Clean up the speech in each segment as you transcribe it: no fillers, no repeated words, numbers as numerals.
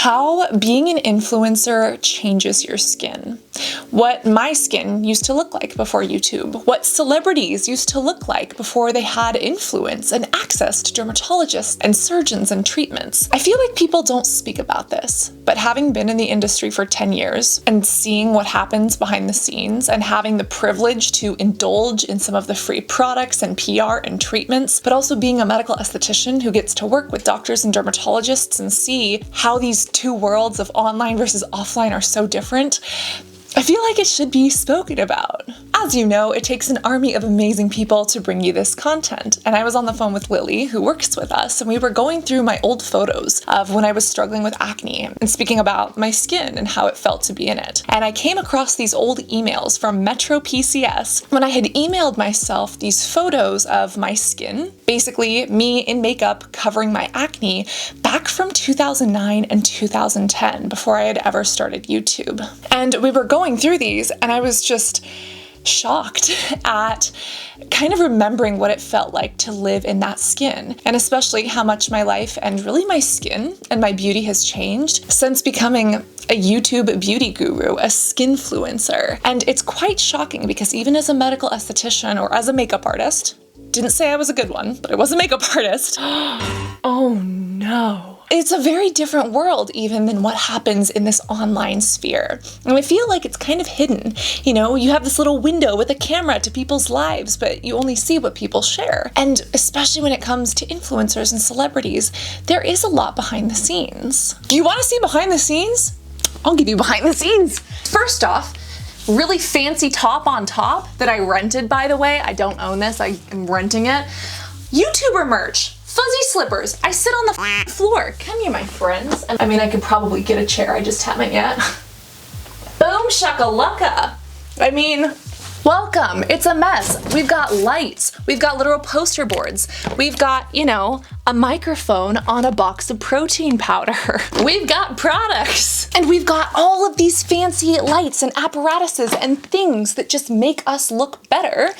How being an influencer changes your skin. What my skin used to look like before YouTube. What celebrities used to look like before they had influence and access to dermatologists and surgeons and treatments. I feel like people don't speak about this, but having been in the industry for 10 years and seeing what happens behind the scenes and having the privilege to indulge in some of the free products and PR and treatments, but also being a medical esthetician who gets to work with doctors and dermatologists and see how these two worlds of online versus offline are so different, I feel like it should be spoken about. As you know, it takes an army of amazing people to bring you this content, and I was on the phone with Lily, who works with us, and we were going through my old photos of when I was struggling with acne and speaking about my skin and how it felt to be in it. And I came across these old emails from Metro PCS when I had emailed myself these photos of my skin, basically me in makeup covering my acne, back from 2009 and 2010, before I had ever started YouTube. And we were going through these, and I was just shocked at kind of remembering what it felt like to live in that skin, and especially how much my life and really my skin and my beauty has changed since becoming a YouTube beauty guru, a skinfluencer. And it's quite shocking because even as a medical esthetician or as a makeup artist, didn't say I was a good one, but I was a makeup artist. Oh no. It's a very different world even than what happens in this online sphere. And I feel like it's kind of hidden. You know, you have this little window with a camera to people's lives, but you only see what people share. And especially when it comes to influencers and celebrities, there is a lot behind the scenes. Do you want to see behind the scenes? I'll give you behind the scenes. First off, really fancy top on top that I rented, by the way. I don't own this, I am renting it. YouTuber merch. Fuzzy slippers. I sit on the floor. Come here, my friends. I mean, I could probably get a chair. I just haven't yet. Boom shakalaka. I mean, welcome. It's a mess. We've got lights. We've got literal poster boards. We've got, you know, a microphone on a box of protein powder. We've got products. And we've got all of these fancy lights and apparatuses and things that just make us look better.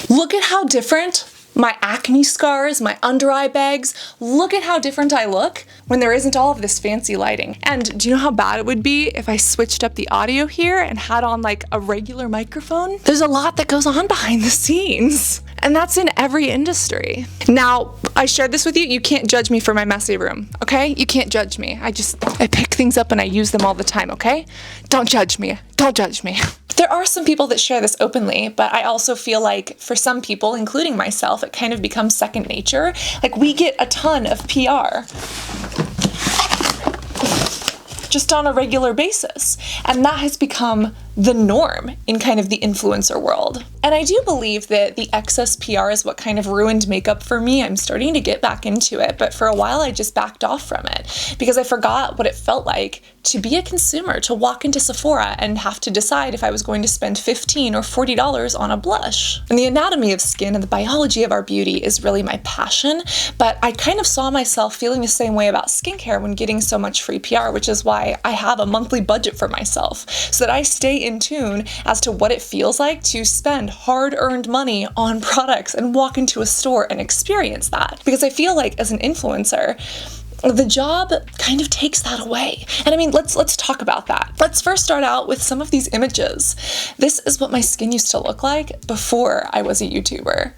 Look at how different my acne scars, my under eye bags, look at how different I look when there isn't all of this fancy lighting. And do you know how bad it would be if I switched up the audio here and had on like a regular microphone? There's a lot that goes on behind the scenes. And that's in every industry. Now, I shared this with you. You can't judge me for my messy room, okay? You can't judge me. I pick things up and I use them all the time, okay? Don't judge me. Don't judge me. There are some people that share this openly, but I also feel like for some people, including myself, it kind of becomes second nature. Like, we get a ton of PR just on a regular basis. And that has become the norm in kind of the influencer world. And I do believe that the excess PR is what kind of ruined makeup for me. I'm starting to get back into it, but for a while I just backed off from it because I forgot what it felt like to be a consumer, to walk into Sephora and have to decide if I was going to spend $15 or $40 on a blush. And the anatomy of skin and the biology of our beauty is really my passion, but I kind of saw myself feeling the same way about skincare when getting so much free PR, which is why I have a monthly budget for myself so that I stay in tune as to what it feels like to spend hard-earned money on products and walk into a store and experience that. Because I feel like as an influencer, the job kind of takes that away. And I mean, let's talk about that. Let's first start out with some of these images. This is what my skin used to look like before I was a YouTuber.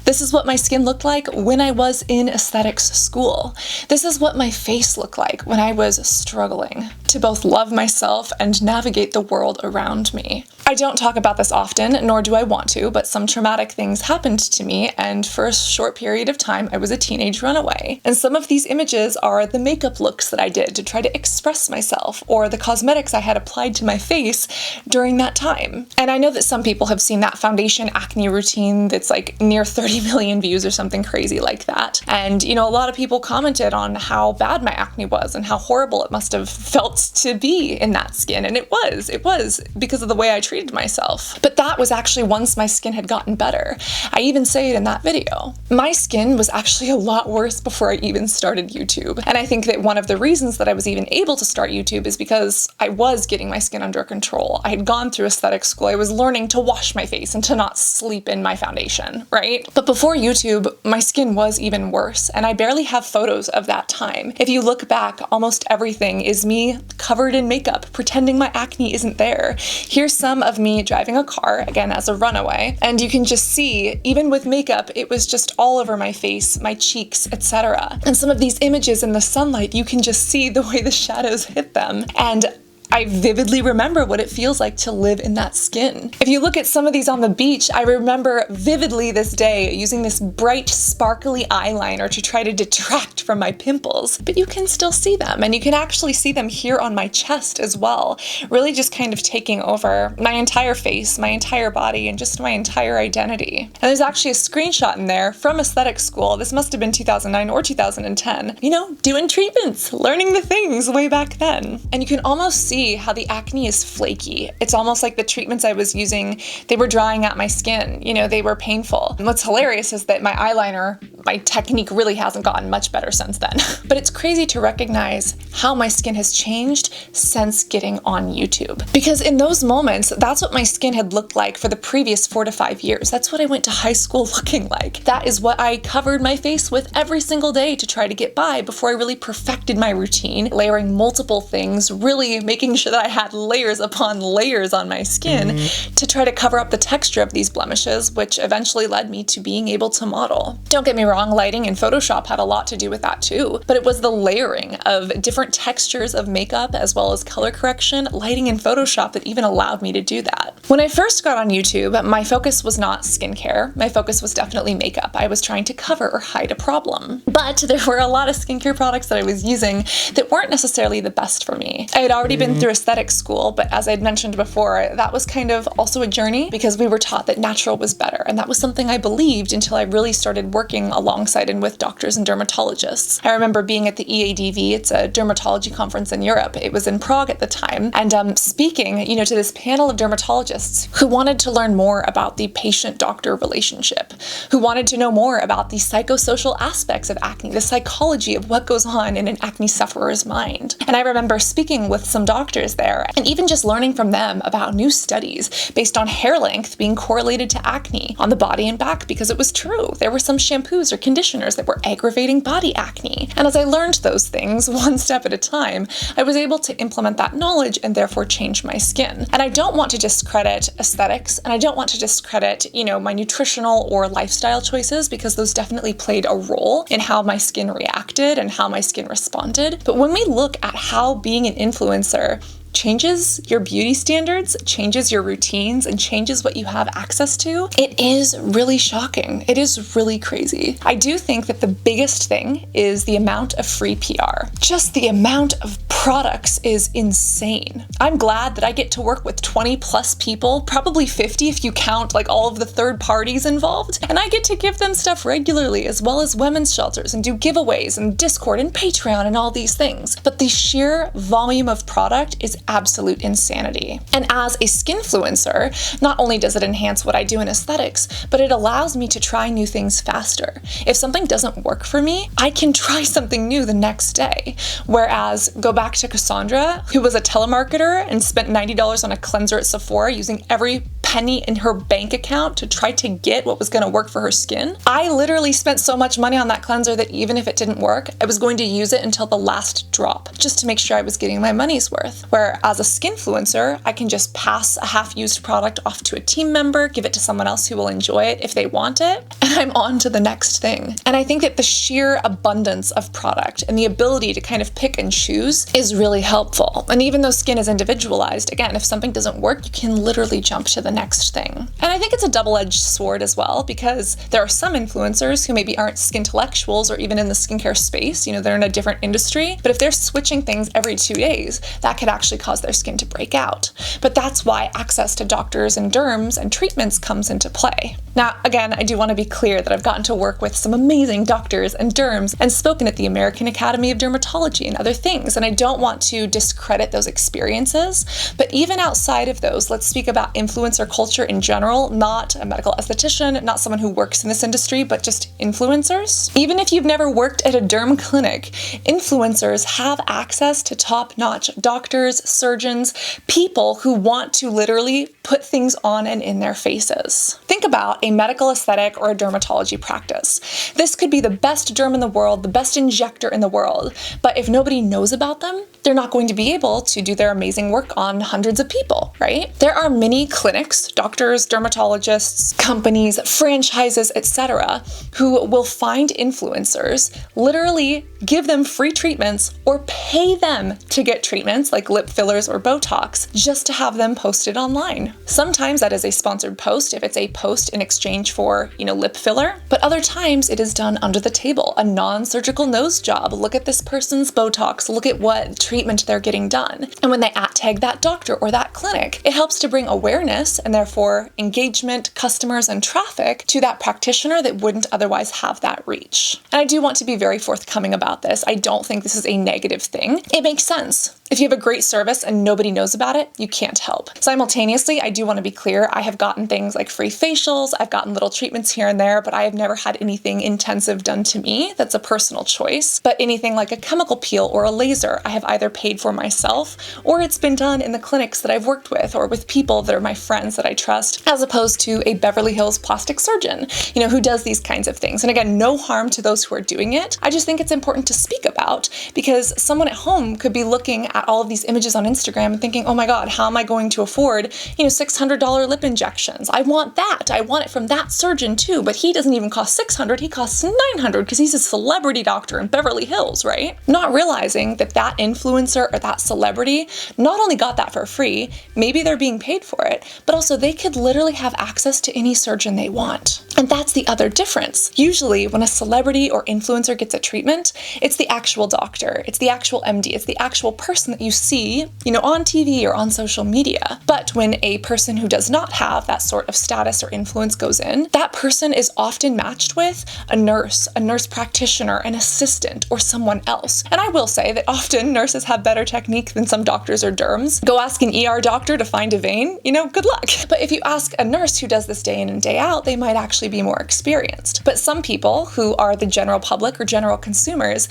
This is what my skin looked like when I was in aesthetics school. This is what my face looked like when I was struggling to both love myself and navigate the world around me. I don't talk about this often, nor do I want to, but some traumatic things happened to me, and for a short period of time, I was a teenage runaway. And some of these images are the makeup looks that I did to try to express myself, or the cosmetics I had applied to my face during that time. And I know that some people have seen that foundation acne routine that's like near 30 million views or something crazy like that. And, you know, a lot of people commented on how bad my acne was and how horrible it must have felt to be in that skin. And it was because of the way I treated treated myself. But that was actually once my skin had gotten better. I even say it in that video. My skin was actually a lot worse before I even started YouTube. And I think that one of the reasons that I was even able to start YouTube is because I was getting my skin under control. I had gone through aesthetic school. I was learning to wash my face and to not sleep in my foundation, right? But before YouTube, my skin was even worse, and I barely have photos of that time. If you look back, almost everything is me covered in makeup, pretending my acne isn't there. Here's some of me driving a car, again as a runaway, and you can just see, even with makeup, it was just all over my face, my cheeks, etc. And some of these images in the sunlight, you can just see the way the shadows hit them. And I vividly remember what it feels like to live in that skin. If you look at some of these on the beach, I remember vividly this day using this bright, sparkly eyeliner to try to detract from my pimples, but you can still see them, and you can actually see them here on my chest as well, really just kind of taking over my entire face, my entire body, and just my entire identity. And there's actually a screenshot in there from aesthetic school. This must have been 2009 or 2010, you know, doing treatments, learning the things way back then. And you can almost see how the acne is flaky. It's almost like the treatments I was using, they were drying out my skin. You know, they were painful. And what's hilarious is that my eyeliner, my technique really hasn't gotten much better since then. But it's crazy to recognize how my skin has changed since getting on YouTube. Because in those moments, that's what my skin had looked like for the previous 4 to 5 years. That's what I went to high school looking like. That is what I covered my face with every single day to try to get by before I really perfected my routine, layering multiple things, really making sure that I had layers upon layers on my skin to try to cover up the texture of these blemishes, which eventually led me to being able to model. Don't get me wrong, lighting in Photoshop had a lot to do with that too, but it was the layering of different textures of makeup as well as color correction, lighting in Photoshop that even allowed me to do that. When I first got on YouTube, my focus was not skincare. My focus was definitely makeup. I was trying to cover or hide a problem. But there were a lot of skincare products that I was using that weren't necessarily the best for me. I had already been through aesthetic school, but as I'd mentioned before, that was kind of also a journey because we were taught that natural was better, and that was something I believed until I really started working alongside and with doctors and dermatologists. I remember being at the EADV, it's a dermatology conference in Europe. It was in Prague at the time, and speaking, you know, to this panel of dermatologists who wanted to learn more about the patient-doctor relationship, who wanted to know more about the psychosocial aspects of acne, the psychology of what goes on in an acne sufferer's mind. And I remember speaking with some doctors there, and even just learning from them about new studies based on hair length being correlated to acne on the body and back, because it was true. There were some shampoos or conditioners that were aggravating body acne. And as I learned those things one step at a time, I was able to implement that knowledge and therefore change my skin. And I don't want to discredit aesthetics, and I don't want to discredit, you know, my nutritional or lifestyle choices, because those definitely played a role in how my skin reacted and how my skin responded. But when we look at how being an influencer changes your beauty standards, changes your routines, and changes what you have access to, it is really shocking. It is really crazy. I do think that the biggest thing is the amount of free PR. Just the amount of products is insane. I'm glad that I get to work with 20 plus people, probably 50 if you count like all of the third parties involved, and I get to give them stuff regularly, as well as women's shelters, and do giveaways and Discord and Patreon and all these things. But the sheer volume of product is absolute insanity. And as a skinfluencer, not only does it enhance what I do in aesthetics, but it allows me to try new things faster. If something doesn't work for me, I can try something new the next day. Whereas, go back to Cassandra, who was a telemarketer and spent $90 on a cleanser at Sephora using every penny in her bank account to try to get what was going to work for her skin. I literally spent so much money on that cleanser that even if it didn't work, I was going to use it until the last drop, just to make sure I was getting my money's worth. Where as a skinfluencer, I can just pass a half-used product off to a team member, give it to someone else who will enjoy it if they want it, and I'm on to the next thing. And I think that the sheer abundance of product and the ability to kind of pick and choose is really helpful. And even though skin is individualized, again, if something doesn't work, you can literally jump to the next thing. And I think it's a double-edged sword as well, because there are some influencers who maybe aren't skintellectuals or even in the skincare space, they're in a different industry, but if they're switching things every 2 days, that could actually cause their skin to break out. But that's why access to doctors and derms and treatments comes into play. Now, again, I do want to be clear that I've gotten to work with some amazing doctors and derms and spoken at the American Academy of Dermatology and other things, and I don't want to discredit those experiences, but even outside of those, let's speak about influencer culture in general, not a medical esthetician, not someone who works in this industry, but just influencers. Even if you've never worked at a derm clinic, influencers have access to top-notch doctors, surgeons, people who want to literally put things on and in their faces. Think about a medical aesthetic or a dermatology practice. This could be the best derm in the world, the best injector in the world, but if nobody knows about them, they're not going to be able to do their amazing work on hundreds of people, right? There are many clinics, doctors, dermatologists, companies, franchises, etc., who will find influencers, literally give them free treatments or pay them to get treatments like lip fillers or Botox just to have them posted online. Sometimes that is a sponsored post if it's a post in exchange for, lip filler, but other times it is done under the table, a non-surgical nose job. Look at this person's Botox, look at what treatment they're getting done. And when they @tag that doctor or that clinic, it helps to bring awareness and therefore engagement, customers, and traffic to that practitioner that wouldn't otherwise have that reach. And I do want to be very forthcoming about this. I don't think this is a negative thing. It makes sense. If you have a great service and nobody knows about it, you can't help. Simultaneously, I do want to be clear, I have gotten things like free facials, I've gotten little treatments here and there, but I have never had anything intensive done to me. That's a personal choice. But anything like a chemical peel or a laser, I have either paid for myself or it's been done in the clinics that I've worked with or with people that are my friends that I trust, as opposed to a Beverly Hills plastic surgeon, who does these kinds of things. And again, no harm to those who are doing it. I just think it's important to speak about because someone at home could be looking at all of these images on Instagram and thinking, oh my God, how am I going to afford, $600 lip injections? I want that. I want it from that surgeon too, but he doesn't even cost $600, he costs $900 because he's a celebrity doctor in Beverly Hills, right? Not realizing that that influencer or that celebrity not only got that for free, maybe they're being paid for it, but also they could literally have access to any surgeon they want. And that's the other difference. Usually when a celebrity or influencer gets a treatment, it's the actual doctor, it's the actual MD, it's the actual person that you see, on TV or on social media. But when a person who does not have that sort of status or influence goes in, that person is often matched with a nurse practitioner, an assistant, or someone else. And I will say that often nurses have better technique than some doctors or derms. Go ask an ER doctor to find a vein, good luck. But if you ask a nurse who does this day in and day out, they might actually be more experienced. But some people who are the general public or general consumers,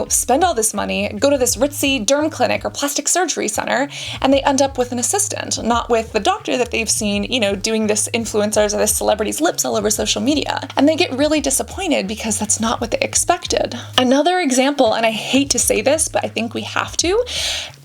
spend all this money, go to this ritzy derm clinic or plastic surgery center, and they end up with an assistant, not with the doctor that they've seen, doing this influencers or this celebrity's lips all over social media. And they get really disappointed because that's not what they expected. Another example, and I hate to say this, but I think we have to,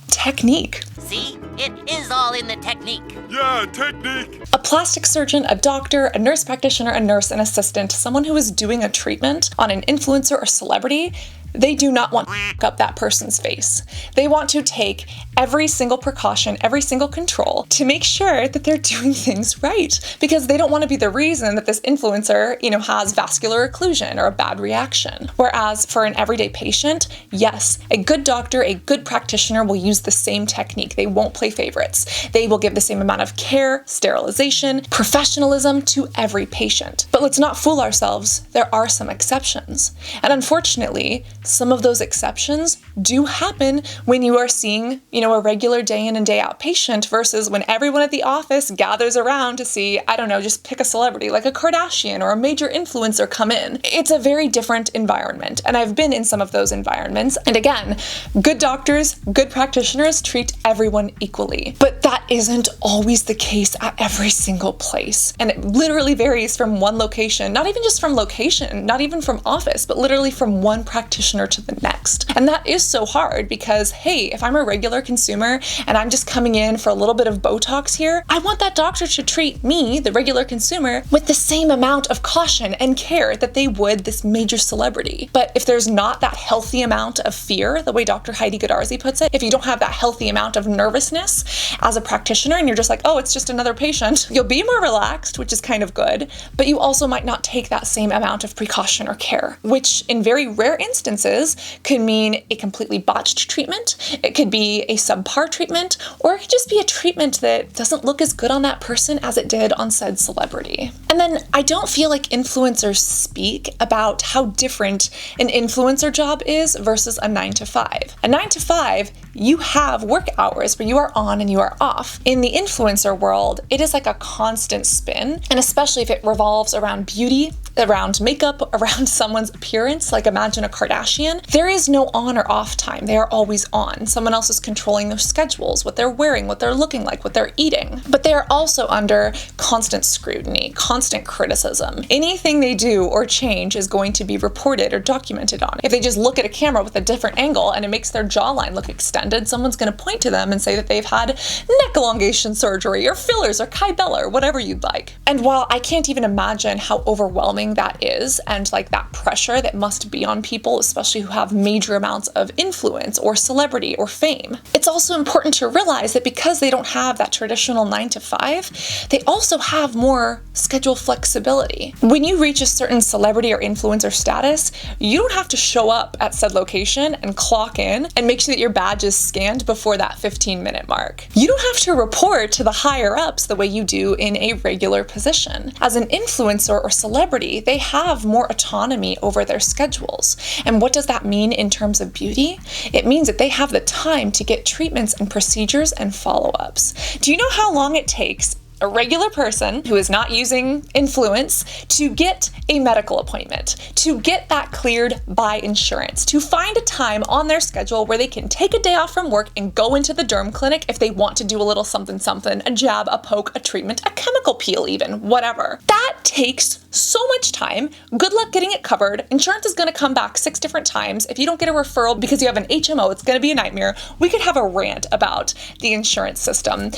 technique. See, it is all in the technique. Yeah, technique. A plastic surgeon, a doctor, a nurse practitioner, a nurse, an assistant, someone who is doing a treatment on an influencer or celebrity, they do not want to f*** up that person's face. They want to take every single precaution, every single control to make sure that they're doing things right, because they don't want to be the reason that this influencer, has vascular occlusion or a bad reaction. Whereas for an everyday patient, yes, a good doctor, a good practitioner will use the same technique. They won't play favorites. They will give the same amount of care, sterilization, professionalism to every patient. But let's not fool ourselves. There are some exceptions. And unfortunately, some of those exceptions do happen when you are seeing, a regular day in and day out patient versus when everyone at the office gathers around to see, I don't know, just pick a celebrity like a Kardashian or a major influencer come in. It's a very different environment, and I've been in some of those environments. And again, good doctors, good practitioners treat everyone equally, but that isn't always the case at every single place. And it literally varies from one location, not even just from location, not even from office, but literally from one practitioner practitioner to the next. And that is so hard because, hey, if I'm a regular consumer and I'm just coming in for a little bit of Botox here, I want that doctor to treat me, the regular consumer, with the same amount of caution and care that they would this major celebrity. But if there's not that healthy amount of fear, the way Dr. Heidi Goodarzi puts it, if you don't have that healthy amount of nervousness as a practitioner and you're just like, oh, it's just another patient, you'll be more relaxed, which is kind of good, but you also might not take that same amount of precaution or care, which in very rare instances could mean a completely botched treatment, it could be a subpar treatment, or it could just be a treatment that doesn't look as good on that person as it did on said celebrity. And then I don't feel like influencers speak about how different an influencer job is versus a 9-to-5. A 9-to-5, you have work hours where you are on and you are off. In the influencer world, it is like a constant spin, and especially if it revolves around beauty, around makeup, around someone's appearance, like imagine a Kardashian, there is no on or off time. They are always on. Someone else is controlling their schedules, what they're wearing, what they're looking like, what they're eating. But they are also under constant scrutiny, constant criticism. Anything they do or change is going to be reported or documented on. If they just look at a camera with a different angle and it makes their jawline look extended, someone's going to point to them and say that they've had neck elongation surgery or fillers or Kybella or whatever you'd like. And while I can't even imagine how overwhelming that is and like that pressure that must be on people, especially who have major amounts of influence or celebrity or fame, it's also important to realize that because they don't have that traditional 9-to-5, they also have more schedule flexibility. When you reach a certain celebrity or influencer status, you don't have to show up at said location and clock in and make sure that your badge is scanned before that 15-minute mark. You don't have to report to the higher ups the way you do in a regular position. As an influencer or celebrity, they have more autonomy over their schedules. And what does that mean in terms of beauty? It means that they have the time to get treatments and procedures and follow-ups. Do you know how long it takes a regular person who is not using influence to get a medical appointment, to get that cleared by insurance, to find a time on their schedule where they can take a day off from work and go into the derm clinic if they want to do a little something something, a jab, a poke, a treatment, a chemical peel even, whatever. That takes so much time. Good luck getting it covered. Insurance is going to come back 6 different times. If you don't get a referral because you have an HMO, it's going to be a nightmare. We could have a rant about the insurance system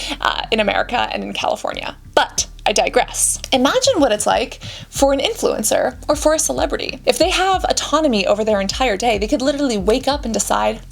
in America and in California. But I digress. Imagine what it's like for an influencer or for a celebrity. If they have autonomy over their entire day, they could literally wake up and decide,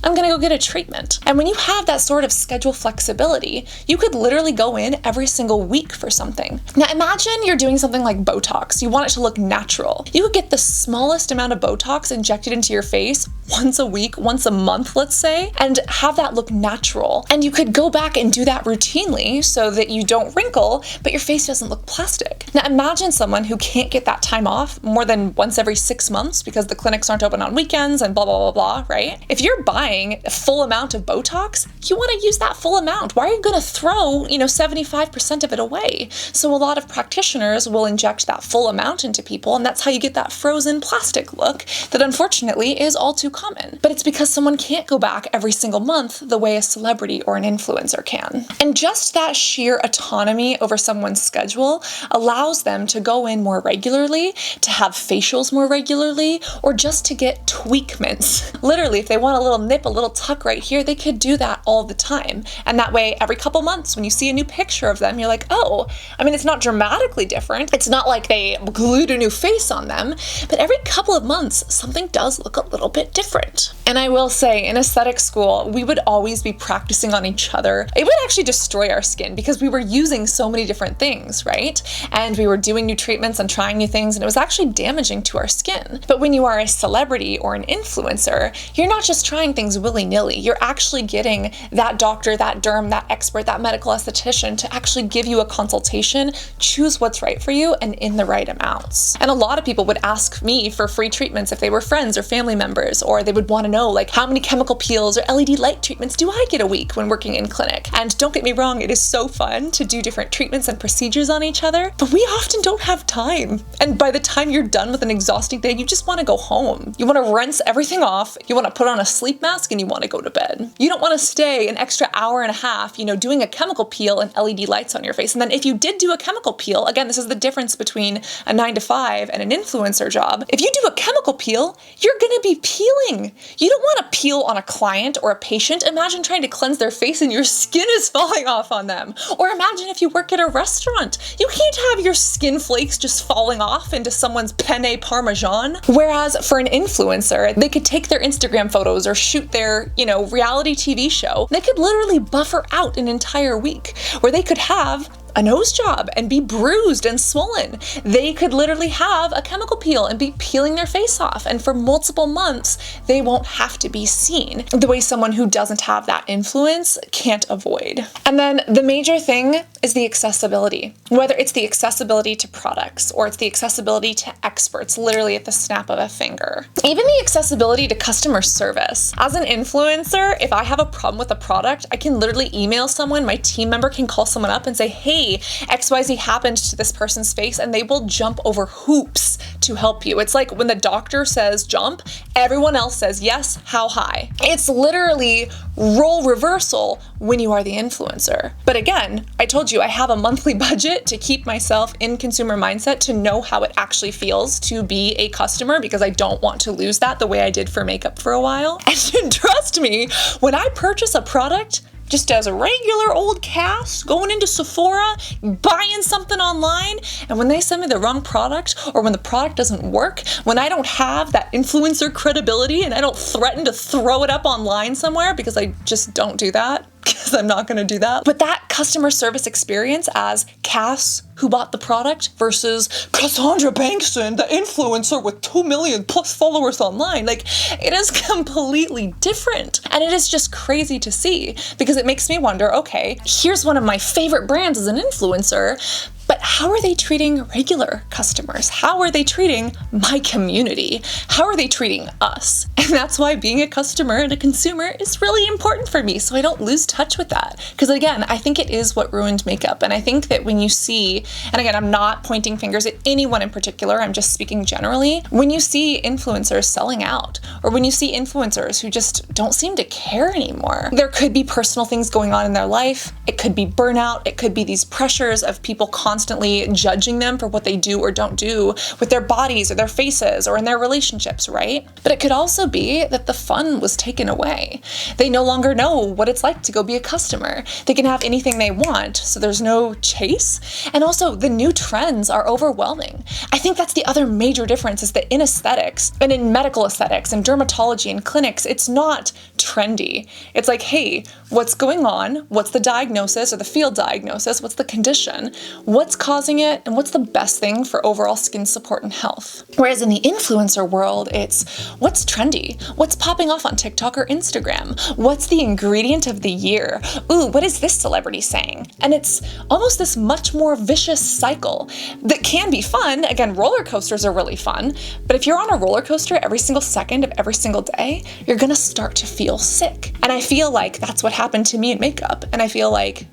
I'm gonna go get a treatment. And when you have that sort of schedule flexibility, you could literally go in every single week for something. Now imagine you're doing something like Botox. You want it to look natural. You could get the smallest amount of Botox injected into your face once a week, once a month, let's say, and have that look natural. And you could go back and do that routinely so that you don't wrinkle, but your face doesn't look plastic. Now imagine someone who can't get that time off more than once every 6 months because the clinics aren't open on weekends and blah, blah, blah, blah, right? If you're buying a full amount of Botox, you want to use that full amount. Why are you going to throw, 75% of it away? So a lot of practitioners will inject that full amount into people, and that's how you get that frozen plastic look that unfortunately is all too common. But it's because someone can't go back every single month the way a celebrity or an influencer can. And just that sheer autonomy over someone's schedule allows them to go in more regularly, to have facials more regularly, or just to get tweakments. Literally, if they want a little nip, a little tuck right here, they could do that all the time. And that way, every couple months, when you see a new picture of them, you're like, oh, it's not dramatically different. It's not like they glued a new face on them, but every couple of months, something does look a little bit different. And I will say, in aesthetic school, we would always be practicing on each other. It would actually destroy our skin because we were using so many different things, right? And we were doing new treatments and trying new things, and it was actually damaging to our skin. But when you are a celebrity or an influencer, you're not just trying things willy-nilly. You're actually getting that doctor, that derm, that expert, that medical esthetician to actually give you a consultation, choose what's right for you, and in the right amounts. And a lot of people would ask me for free treatments if they were friends or family members, or they would want to know, like, how many chemical peels or LED light treatments do I get a week when working in clinic? And don't get me wrong, it is so fun to do different treatments and procedures on each other, but we often don't have time. And by the time you're done with an exhausting day, you just want to go home. You want to rinse everything off, you want to put on a sleep mask, and you want to go to bed. You don't want to stay day, an extra hour and a half, doing a chemical peel and LED lights on your face. And then if you did do a chemical peel, again, this is the difference between a 9-to-5 and an influencer job. If you do a chemical peel, you're gonna be peeling. You don't wanna peel on a client or a patient. Imagine trying to cleanse their face and your skin is falling off on them. Or imagine if you work at a restaurant. You can't have your skin flakes just falling off into someone's penne parmesan. Whereas for an influencer, they could take their Instagram photos or shoot their, reality TV show. They could literally buffer out an entire week where they could have a nose job and be bruised and swollen. They could literally have a chemical peel and be peeling their face off. And for multiple months, they won't have to be seen the way someone who doesn't have that influence can't avoid. And then the major thing is the accessibility. Whether it's the accessibility to products or it's the accessibility to experts, literally at the snap of a finger. Even the accessibility to customer service. As an influencer, if I have a problem with a product, I can literally email someone, my team member can call someone up and say, hey, XYZ happened to this person's face, and they will jump over hoops to help you. It's like when the doctor says jump, everyone else says yes, how high? It's literally role reversal when you are the influencer. But again, I told you I have a monthly budget to keep myself in consumer mindset to know how it actually feels to be a customer, because I don't want to lose that the way I did for makeup for a while. And trust me, when I purchase a product, just as a regular old Cass, going into Sephora, buying something online, and when they send me the wrong product, or when the product doesn't work, when I don't have that influencer credibility and I don't threaten to throw it up online somewhere, because I just don't do that, because I'm not gonna do that. But that customer service experience as Cass, who bought the product, versus Cassandra Bankson, the influencer with 2 million plus followers online, it is completely different. And it is just crazy to see, because it makes me wonder, okay, here's one of my favorite brands as an influencer, but how are they treating regular customers? How are they treating my community? How are they treating us? And that's why being a customer and a consumer is really important for me, so I don't lose touch with that. Because again, I think it is what ruined makeup. And I think that when you see, and again, I'm not pointing fingers at anyone in particular, I'm just speaking generally, when you see influencers selling out, or when you see influencers who just don't seem to care anymore, there could be personal things going on in their life. It could be burnout. It could be these pressures of people constantly judging them for what they do or don't do with their bodies or their faces or in their relationships, right? But it could also be that the fun was taken away. They no longer know what it's like to go be a customer. They can have anything they want, so there's no chase. And also the new trends are overwhelming. I think that's the other major difference, is that in aesthetics and in medical aesthetics and dermatology and clinics, it's not trendy. It's like, hey, what's going on? What's the diagnosis or the field diagnosis? What's the condition? What's causing it? And what's the best thing for overall skin support and health? Whereas in the influencer world, it's what's trendy? What's popping off on TikTok or Instagram? What's the ingredient of the year? Ooh, what is this celebrity saying? And it's almost this much more vicious cycle that can be fun. Again, roller coasters are really fun, but if you're on a roller coaster every single second of every single day, you're gonna start to feel sick. And I feel like that's what happened to me in makeup. And I feel like,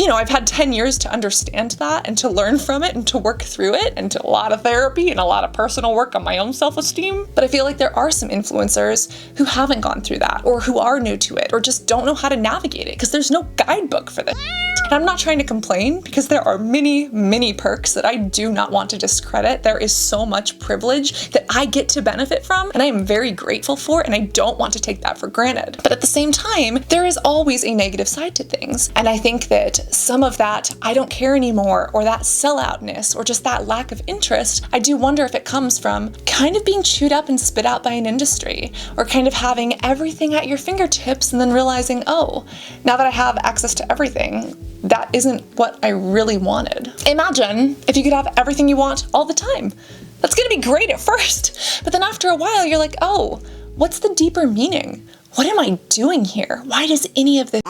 I've had 10 years to understand that and to learn from it and to work through it, and to a lot of therapy and a lot of personal work on my own self-esteem. But I feel like there are some influencers who haven't gone through that, or who are new to it, or just don't know how to navigate it, because there's no guidebook for this. And I'm not trying to complain, because there are many, many perks that I do not want to discredit. There is so much privilege that I get to benefit from, and I am very grateful for, and I don't want to take that for granted. But at the same time, there is always a negative side to things. And I think that some of that I don't care anymore, or that selloutness, or just that lack of interest, I do wonder if it comes from kind of being chewed up and spit out by an industry, or kind of having everything at your fingertips and then realizing, oh, now that I have access to everything, that isn't what I really wanted. Imagine if you could have everything you want all the time. That's gonna be great at first, but then after a while you're like, oh, what's the deeper meaning? What am I doing here? Why does any of this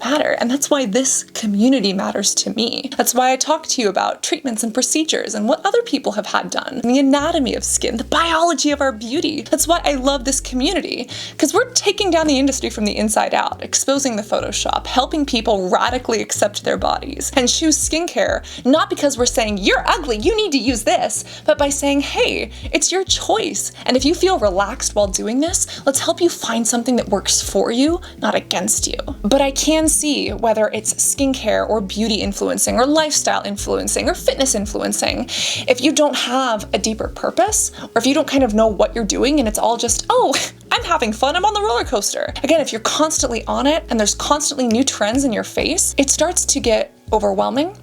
matter. And that's why this community matters to me. That's why I talk to you about treatments and procedures and what other people have had done, the anatomy of skin, the biology of our beauty. That's why I love this community, because we're taking down the industry from the inside out, exposing the Photoshop, helping people radically accept their bodies and choose skincare, not because we're saying, you're ugly, you need to use this, but by saying, hey, it's your choice. And if you feel relaxed while doing this, let's help you find something that works for you, not against you. But I can see whether it's skincare or beauty influencing or lifestyle influencing or fitness influencing, if you don't have a deeper purpose, or if you don't kind of know what you're doing and it's all just, oh, I'm having fun, I'm on the roller coaster. Again, if you're constantly on it and there's constantly new trends in your face, it starts to get overwhelming,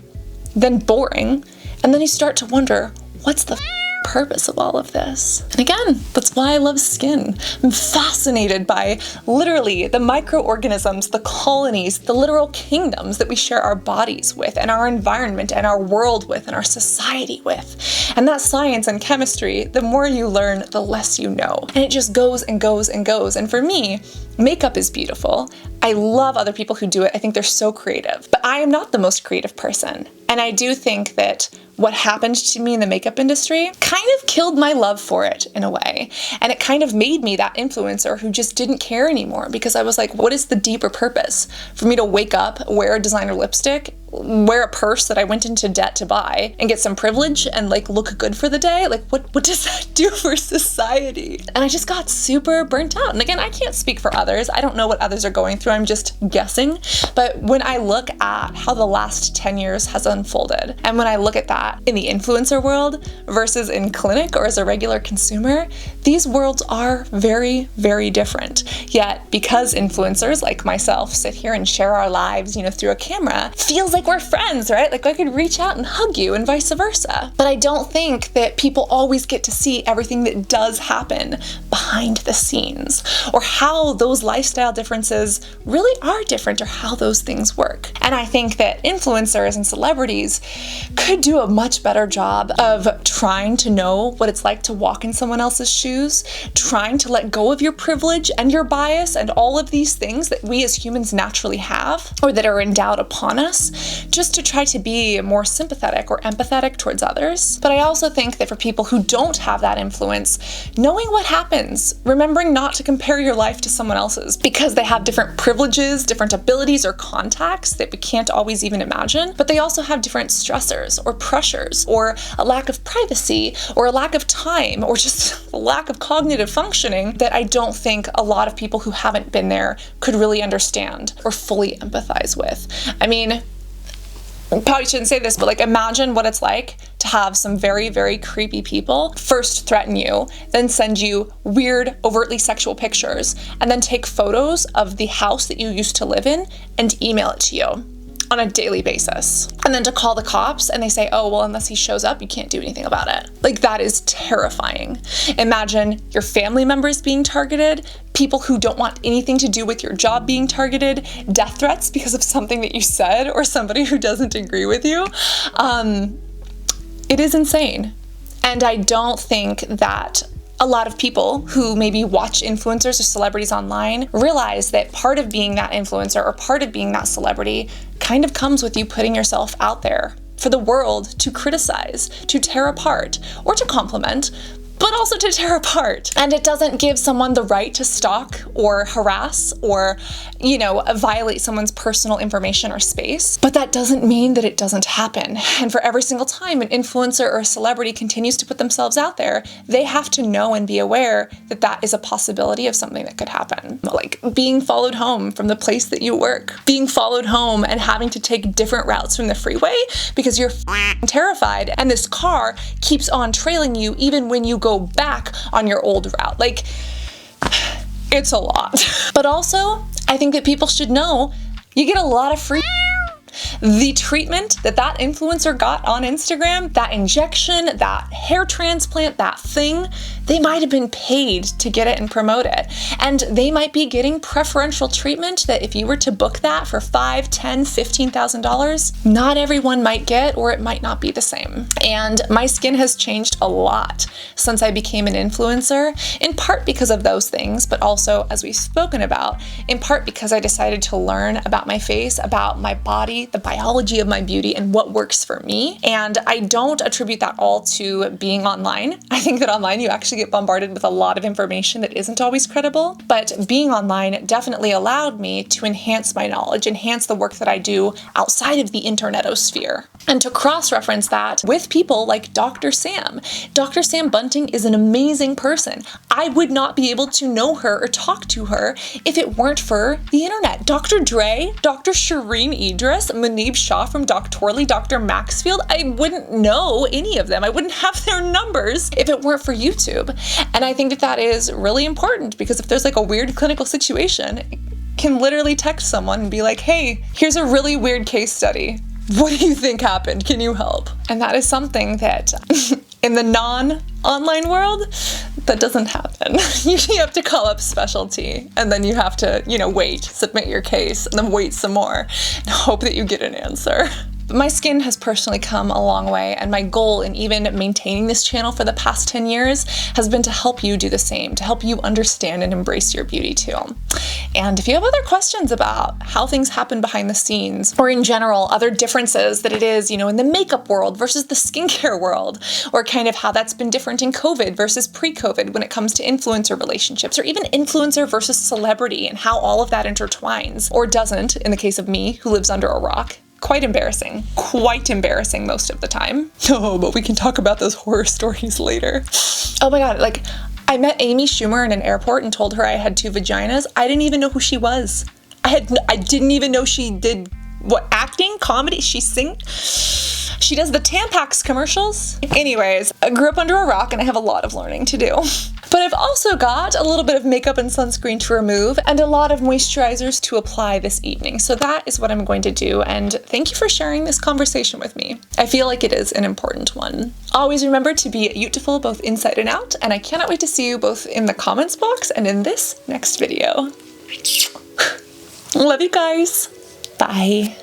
then boring, and then you start to wonder, what's the purpose of all of this? And again, that's why I love skin. I'm fascinated by literally the microorganisms, the colonies, the literal kingdoms that we share our bodies with and our environment and our world with and our society with. And that science and chemistry, the more you learn, the less you know. And it just goes and goes and goes. And for me, makeup is beautiful. I love other people who do it. I think they're so creative, but I am not the most creative person. And I do think that what happened to me in the makeup industry kind of killed my love for it in a way. And it kind of made me that influencer who just didn't care anymore, because I was like, what is the deeper purpose? For me to wake up, wear a designer lipstick, wear a purse that I went into debt to buy, and get some privilege and like look good for the day? Like what does that do for society? And I just got super burnt out. And again, I can't speak for others. I don't know what others are going through. I'm just guessing. But when I look at how the last 10 years has unfolded, and when I look at that in the influencer world versus in clinic or as a regular consumer, these worlds are very, very different. Yet because influencers like myself sit here and share our lives, through a camera, feels like we're friends, right? Like I could reach out and hug you and vice versa. But I don't think that people always get to see everything that does happen behind the scenes, or how those lifestyle differences really are different, or how those things work. And I think that influencers and celebrities could do a much better job of trying to know what it's like to walk in someone else's shoes, trying to let go of your privilege and your bias and all of these things that we as humans naturally have, or that are endowed upon us, just to try to be more sympathetic or empathetic towards others. But I also think that for people who don't have that influence, knowing what happens, remembering not to compare your life to someone else's, because they have different privileges, different abilities or contacts that we can't always even imagine, but they also have different stressors or pressures, or a lack of privacy, or a lack of time, or just a lack of cognitive functioning that I don't think a lot of people who haven't been there could really understand or fully empathize with. I mean, I probably shouldn't say this, but like imagine what it's like to have some very, very creepy people first threaten you, then send you weird, overtly sexual pictures, and then take photos of the house that you used to live in and email it to you on a daily basis. And then to call the cops and they say, oh, well, unless he shows up, you can't do anything about it. Like, that is terrifying. Imagine your family members being targeted, people who don't want anything to do with your job being targeted, death threats because of something that you said, or somebody who doesn't agree with you. It is insane. And I don't think that a lot of people who maybe watch influencers or celebrities online realize that part of being that influencer or part of being that celebrity kind of comes with you putting yourself out there for the world to criticize, to tear apart, or to compliment, but also to tear apart. And it doesn't give someone the right to stalk or harass or, violate someone's personal information or space. But that doesn't mean that it doesn't happen. And for every single time an influencer or a celebrity continues to put themselves out there, they have to know and be aware that that is a possibility of something that could happen. Like being followed home from the place that you work, being followed home and having to take different routes from the freeway because you're terrified, and this car keeps on trailing you even when you go back on your old route. Like, it's a lot. But also, I think that people should know you get a lot of free. The treatment that that influencer got on Instagram, that injection, that hair transplant, that thing, they might have been paid to get it and promote it. And they might be getting preferential treatment that if you were to book that for $5,000, $10,000, $15,000, not everyone might get, or it might not be the same. And my skin has changed a lot since I became an influencer, in part because of those things, but also, as we've spoken about, in part because I decided to learn about my face, about my body, the biology of my beauty, and what works for me. And I don't attribute that all to being online. I think that online you actually get bombarded with a lot of information that isn't always credible, but being online definitely allowed me to enhance my knowledge, enhance the work that I do outside of the internetosphere, and to cross-reference that with people like Dr. Sam. Dr. Sam Bunting is an amazing person. I would not be able to know her or talk to her if it weren't for the internet. Dr. Dre, Dr. Shireen Idris, Muneeb Shah from Doctorly, Dr. Maxfield, I wouldn't know any of them. I wouldn't have their numbers if it weren't for YouTube. And I think that that is really important, because if there's like a weird clinical situation, can literally text someone and be like, hey, here's a really weird case study. What do you think happened? Can you help? And that is something that in the non-online world, that doesn't happen. You have to call up specialty, and then you have to, wait, submit your case, and then wait some more, and hope that you get an answer. My skin has personally come a long way, and my goal in even maintaining this channel for the past 10 years has been to help you do the same, to help you understand and embrace your beauty too. And if you have other questions about how things happen behind the scenes, or in general, other differences that it is, in the makeup world versus the skincare world, or kind of how that's been different in COVID versus pre-COVID when it comes to influencer relationships, or even influencer versus celebrity and how all of that intertwines, or doesn't, in the case of me, who lives under a rock. Quite embarrassing most of the time. Oh, but we can talk about those horror stories later. Oh my God, I met Amy Schumer in an airport and told her I had 2 vaginas. I didn't even know who she was. I didn't even know she did acting, comedy, she does the Tampax commercials. Anyways, I grew up under a rock and I have a lot of learning to do. But I've also got a little bit of makeup and sunscreen to remove and a lot of moisturizers to apply this evening. So that is what I'm going to do. And thank you for sharing this conversation with me. I feel like it is an important one. Always remember to be beautiful both inside and out. And I cannot wait to see you both in the comments box and in this next video. Love you guys. Bye.